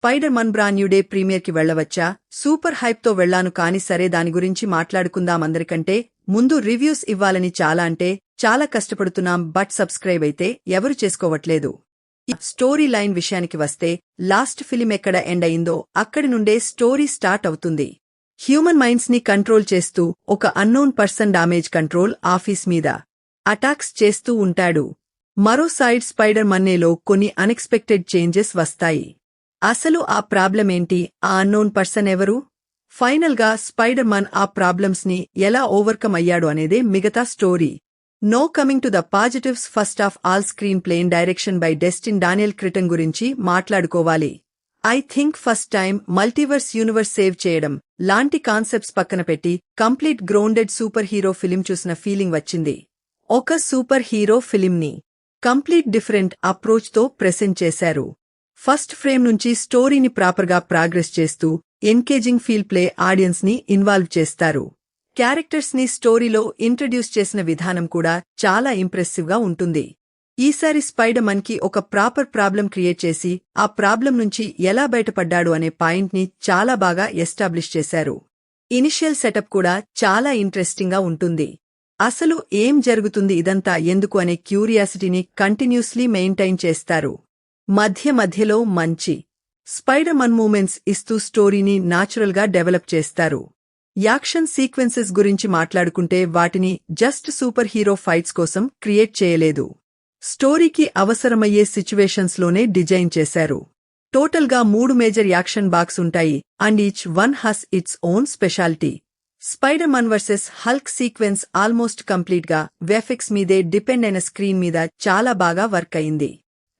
Spider Man Brand New day ప్రీమియర్కి వెళ్లవచ్చా? Super హైప్తో వెళ్లాను కానీ సరే దాని గురించి మాట్లాడుకుందామందరికంటే ముందు రివ్యూస్ ఇవ్వాలని చాలా కష్టపడుతున్నాం బట్ సబ్స్క్రైబ్ అయితే ఎవరు చేసుకోవట్లేదు. స్టోరీ లైన్ విషయానికి వస్తే లాస్ట్ ఫిలిం ఎక్కడ ఎండ్ అయిందో అక్కడి నుండే స్టోరీ స్టార్ట్ అవుతుంది. హ్యూమన్ మైండ్స్ ని కంట్రోల్ చేస్తూ ఒక unknown person damage control office మీద అటాక్స్ చేస్తూ ఉంటాడు. మరో సైడ్ స్పైడర్ మన్నేలో కొన్ని అన్ఎక్స్పెక్టెడ్ చేంజెస్ వస్తాయి. అసలు ఆ ప్రాబ్లమేంటి? ఆ అన్నోన్ పర్సన్ ఎవరు? ఫైనల్ గా స్పైడర్ మన్ ఆ ప్రాబ్లమ్స్ ని ఎలా ఓవర్కమ్ అయ్యాడు అనేదే మిగతా story. Now coming to the positives. First of all screenplay direction by Destin Daniel Cretton గురించి మాట్లాడుకోవాలి. I think first time multiverse universe save చేయడం లాంటి కాన్సెప్ట్స్ పక్కన పెట్టి complete grounded superhero film చూసిన ఫీలింగ్ వచ్చింది. ఒక సూపర్ హీరో ఫిలింని కంప్లీట్ డిఫరెంట్ అప్రోచ్ తో ప్రెజెంట్ చేశారు. ఫస్ట్ ఫ్రేమ్ నుంచి స్టోరీని ప్రాపర్గా ప్రోగ్రెస్ చేస్తూ ఎన్కేజింగ్ ఫీల్ ప్లే ఆడియన్స్ ని ఇన్వాల్వ్ చేస్తారు. క్యారెక్టర్స్ ని స్టోరీలో ఇంట్రడ్యూస్ చేసిన విధానం కూడా చాలా ఇంప్రెసివ్ గా ఉంటుంది. ఈసారి స్పైడర్ మన్ కి ఒక ప్రాపర్ ప్రాబ్లం క్రియేట్ చేసి ఆ ప్రాబ్లం నుంచి ఎలా బయటపడ్డాడు అనే పాయింట్ ని చాలా బాగా ఎస్టాబ్లిష్ చేశారు. ఇనిషియల్ సెటప్ కూడా చాలా ఇంట్రెస్టింగ్ గా ఉంటుంది. అసలు ఏం జరుగుతుంది, ఇదంతా ఎందుకు అనే క్యూరియాసిటీని కంటిన్యూస్లీ మెయింటైన్ చేస్తారు. మధ్యలో మంచి స్పైడర్ మన్ మూమెంట్స్ ఇస్తూ స్టోరీని న్యాచురల్ గా డెవలప్ చేస్తారు. యాక్షన్ సీక్వెన్సెస్ గురించి మాట్లాడుకుంటే వాటిని జస్ట్ సూపర్ హీరో ఫైట్స్ కోసం క్రియేట్ చేయలేదు. స్టోరీకి అవసరమయ్యే సిచ్యువేషన్స్ లోనే డిజైన్ చేశారు. టోటల్ గా 3 మేజర్ యాక్షన్ బాక్స్ ఉంటాయి and each one has its own speciality. Spider Man versus Hulk sequence almost complete గా విఎఫ్ఎక్స్ మీదే డిపెండ్ అయిన స్క్రీన్ మీద చాలా బాగా వర్క్ అయింది.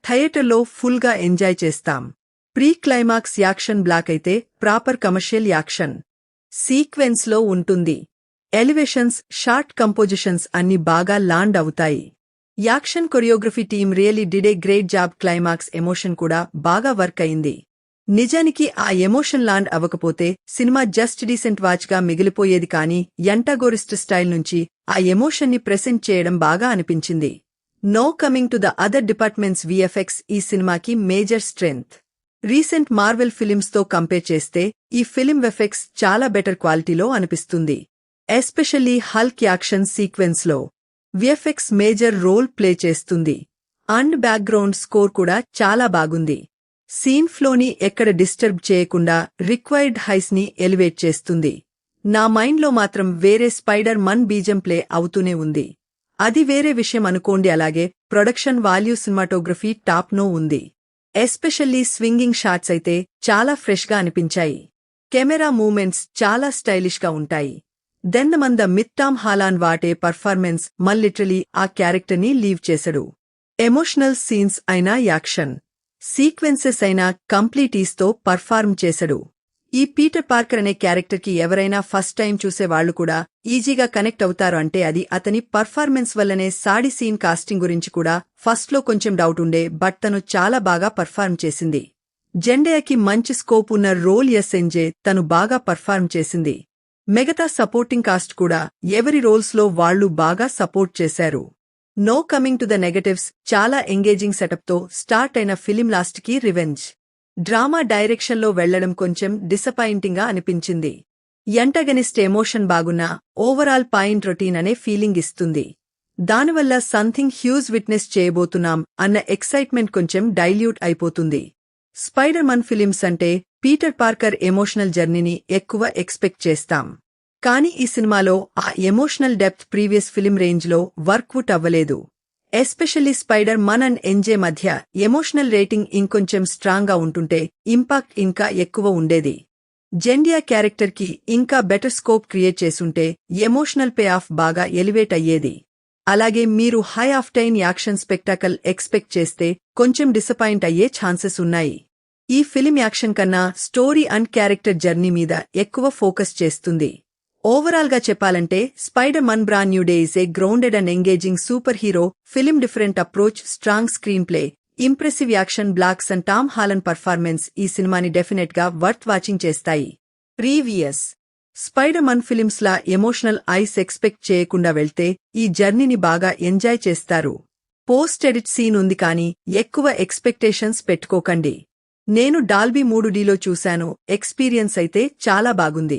థియేటర్లో ఫుల్ గా ఎంజాయ్ చేస్తాం. ప్రీ క్లైమాక్స్ యాక్షన్ బ్లాక్ అయితే ప్రాపర్ కమర్షియల్ యాక్షన్ సీక్వెన్స్ లో ఉంటుంది. ఎలివేషన్స్, షార్ట్ కంపోజిషన్స్ అన్ని బాగా లాండ్ అవుతాయి. Action choreography team really did a great job. Climax emotion కూడా బాగా వర్క్ అయింది. నిజానికి ఆ ఎమోషన్ లాండ్ అవ్వకపోతే సినిమా జస్ట్ డీసెంట్ వాచ్ గా మిగిలిపోయేది కానీ యంటాగోరిస్ట్ స్టైల్ నుంచి ఆ ఎమోషన్ ని ప్రెజెంట్ చేయడం బాగా అనిపించింది. Now coming to the other departments. VFX ఈ సినిమాకి major strength. Recent Marvel films తో కంపేర్ చేస్తే ఈ ఫిలిం విఎఫ్ఎక్స్ చాలా బెటర్ క్వాలిటీలో అనిపిస్తుంది. ఎస్పెషల్లీ హల్క్ యాక్షన్ సీక్వెన్స్ లో విఎఫ్ఎక్స్ మేజర్ రోల్ ప్లే చేస్తుంది. అండ్ బ్యాక్గ్రౌండ్ స్కోర్ కూడా చాలా బాగుంది. సీన్ ఫ్లోని ఎక్కడ డిస్టర్బ్ చేయకుండా రిక్వైర్డ్ హైస్ ని ఎలివేట్ చేస్తుంది. నా మైండ్లో మాత్రం వేరే స్పైడర్ మన్ బీజం ప్లే అవుతూనే ఉంది. అది వేరే విషయం అనుకోండి. అలాగే production value, cinematography top notch ఉంది. ఎస్పెషల్లీ స్వింగింగ్ షాట్స్ అయితే చాలా ఫ్రెష్ గా అనిపించాయి. కెమెరా మూమెంట్స్ చాలా స్టైలిష్ గా ఉంటాయి. దెన్ మంద myth Tom Holland what a performance literally ఆ క్యారెక్టర్ ని లీవ్ చేశాడు. ఎమోషనల్ సీన్స్ అయినా యాక్షన్ సీక్వెన్సెస్ అయినా కంప్లీట్ ఈస్తో పర్ఫార్మ్ చేశాడు. ఈ పీటర్ పార్కర్ అనే క్యారెక్టర్ కి ఎవరైనా ఫస్ట్ టైం చూసేవాళ్లు కూడా ఈజీగా కనెక్ట్ అవుతారు అంటే అది అతని పర్ఫార్మెన్స్ వల్లనే. సాడీ సీన్ కాస్టింగ్ గురించి కూడా ఫస్ట్ లో కొంచెం డౌట్ ఉండే బట్ తను చాలా బాగా పర్ఫార్మ్ చేసింది. జెండయాకి మంచి స్కోప్ ఉన్న రోల్ ఎస్ఎన్జే తను బాగా పర్ఫార్మ్ చేసింది. మిగతా సపోర్టింగ్ కాస్ట్ కూడా ఎవరి రోల్స్ లో వాళ్లు బాగా సపోర్ట్ చేశారు. Now coming to the negatives. చాలా ఎంగేజింగ్ సెటప్ తో స్టార్ట్ అయిన ఫిలిం లాస్ట్ కి రివెంజ్ డ్రామా డైరెక్షన్ లో వెళ్లడం కొంచెం డిసప్పాయింటింగ్ గా అనిపించింది. యంటగనిస్ట్ ఎమోషన్ బాగున్నా ఓవరాల్ పాయింట్ రొటీన్ అనే ఫీలింగ్ ఇస్తుంది. దానివల్ల సంథింగ్ హ్యూజ్ విట్నెస్ చేయబోతున్నాం అన్న ఎక్సైట్మెంట్ కొంచెం డైల్యూట్ అయిపోతుంది. స్పైడర్ మన్ ఫిలిమ్స్ అంటే పీటర్ పార్కర్ ఎమోషనల్ జర్నీని ఎక్కువ ఎక్స్పెక్ట్ చేస్తాం. కానీ ఈ సినిమాలో ఆ emotional depth previous film range లో వర్క్వుట్ అవ్వలేదు. Especially spider Mann and NJ మధ్య ఎమోషనల్ రేటింగ్ ఇంకొంచెం స్ట్రాంగ్ గా ఉంటుంటే ఇంపాక్ట్ ఇంకా ఎక్కువ ఉండేది. జెండియా క్యారెక్టర్ కి ఇంకా బెటర్ స్కోప్ క్రియేట్ చేసుంటే ఎమోషనల్ పే ఆఫ్ బాగా ఎలివేట్ అయ్యేది. అలాగే మీరు high octane action spectacle expect చేస్తే కొంచెం డిసప్పాయింట్ అయ్యే ఛాన్సెస్ ఉన్నాయి. ఈ ఫిలిం యాక్షన్ కన్నా స్టోరీ అండ్ క్యారెక్టర్ జర్నీ మీద ఎక్కువ ఫోకస్ చేస్తుంది. ఓవరాల్ గా చెప్పాలంటే Spider Man Brand New Day is a grounded and engaging superhero film. Different approach, strong screenplay, impressive action blocks and Tom Holland performance ఈ సినిమాని definite గా worth watching చేస్తాయి. Previous spider Mann films లా emotional ice expect చేయకుండా వెళ్తే ఈ జర్నీని బాగా enjoy చేస్తారు. పోస్ట్ ఎడిట్ సీన్ ఉంది కానీ ఎక్కువ ఎక్స్పెక్టేషన్స్ పెట్టుకోకండి. నేను డాల్బీ 3Dలో చూశాను, ఎక్స్పీరియన్స్ అయితే చాలా బాగుంది.